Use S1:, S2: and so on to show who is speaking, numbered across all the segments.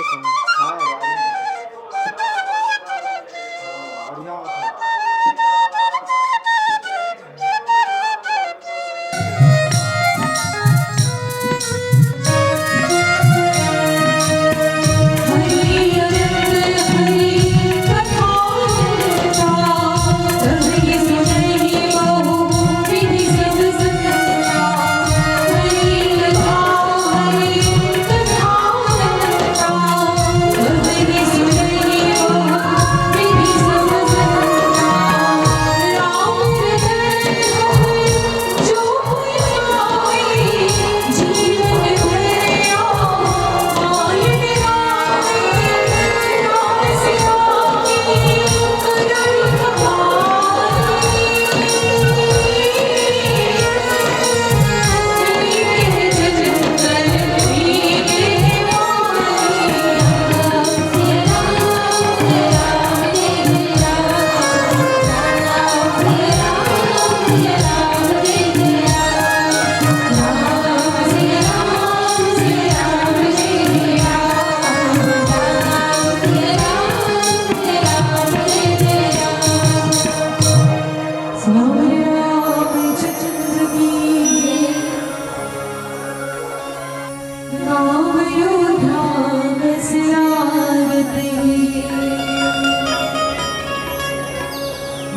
S1: हाँ बढ़िया था।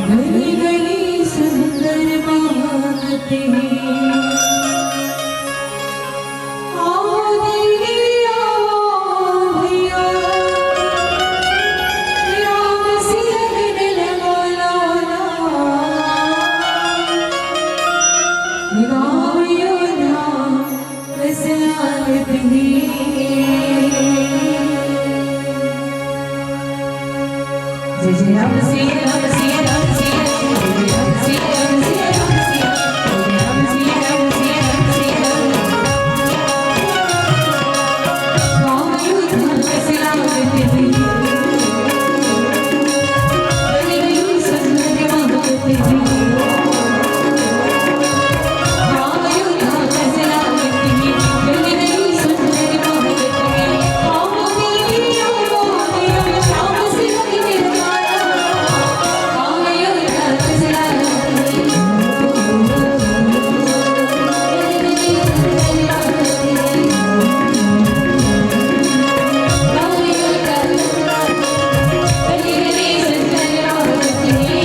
S2: गली गली सुंदर मांगते आओ दीदी आओ भैया राम सिंह लगा लाला गाँव योद्धा वसलागत जय जय राम सिंह राम सिंह राम सिंह राम सिंह राम सिंह राम सिंह राम सिंह राम सिंह राम सिंह गाँव योद्धा वसलागत गली गली सुंदर मांगते गाँव योद्धा वसलागत गली गली सुंदर मांगते आओ दीदी आओ भैया राम सिंह लगा गाँव योद्धा वसलागत गाँव योद्धा गली गली सुंदर मांगते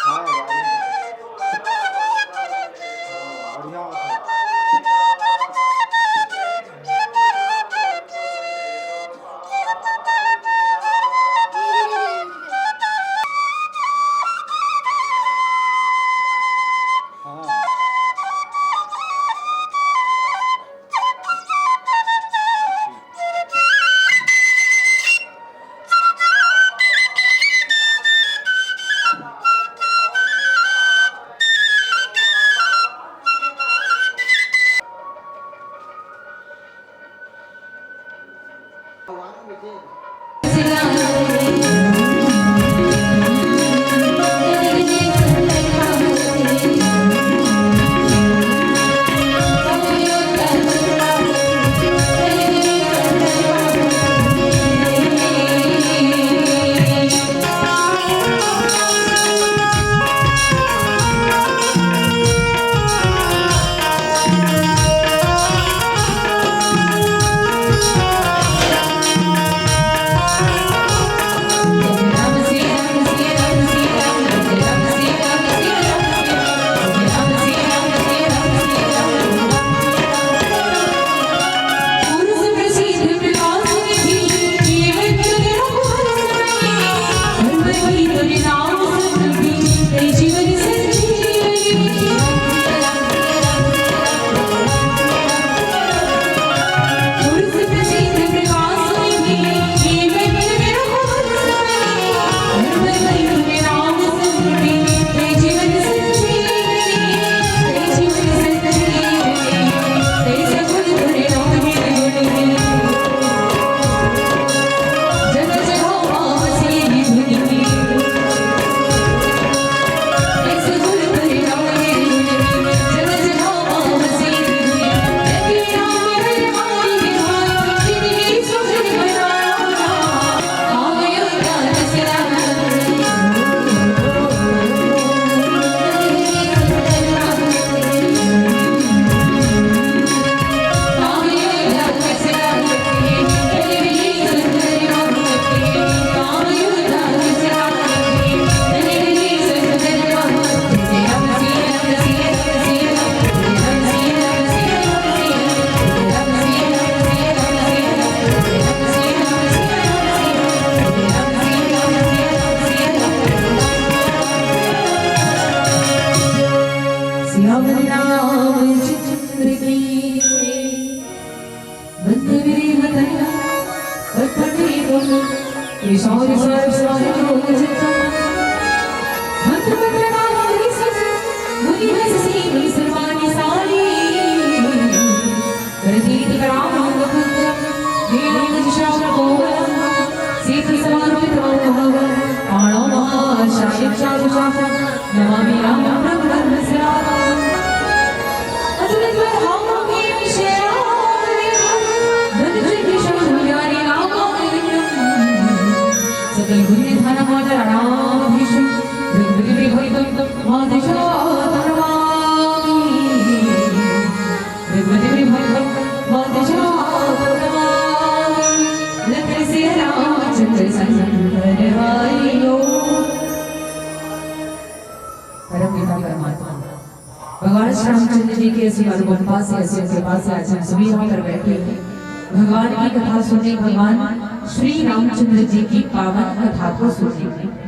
S1: हाँ बढ़िया था। हाँ
S2: शौर्य सर्व स्वामी मंत्र मंत्र नाम सब मुनि हंस सी सर्वाणि सारी करतीति कराम पुत्र देव शास्त्र कोवलम सीत समारोहित भव पाणो महा शाहिब चारु चाप नमामि राम ब्रह्म धर्म सरा अतुलित हम भीम शेरारे धन जय शंभु यारी राम सकल गुण धन माता राम भीषण विभि भक्त मादिशा धर्मामि विभि भक्त मादिशा धर्मामि लखन से रामचंद्र संकर वारियो। परम पिता परमात्मा भगवान श्री रामचंद्र जी के ऐसी अनुकंपा से ऐसी कृपा से आज हम सभी यहाँ पर बैठे हैं भगवान की कथा सुनने भगवान श्री रामचंद्र जी की पावन कथा को सुनने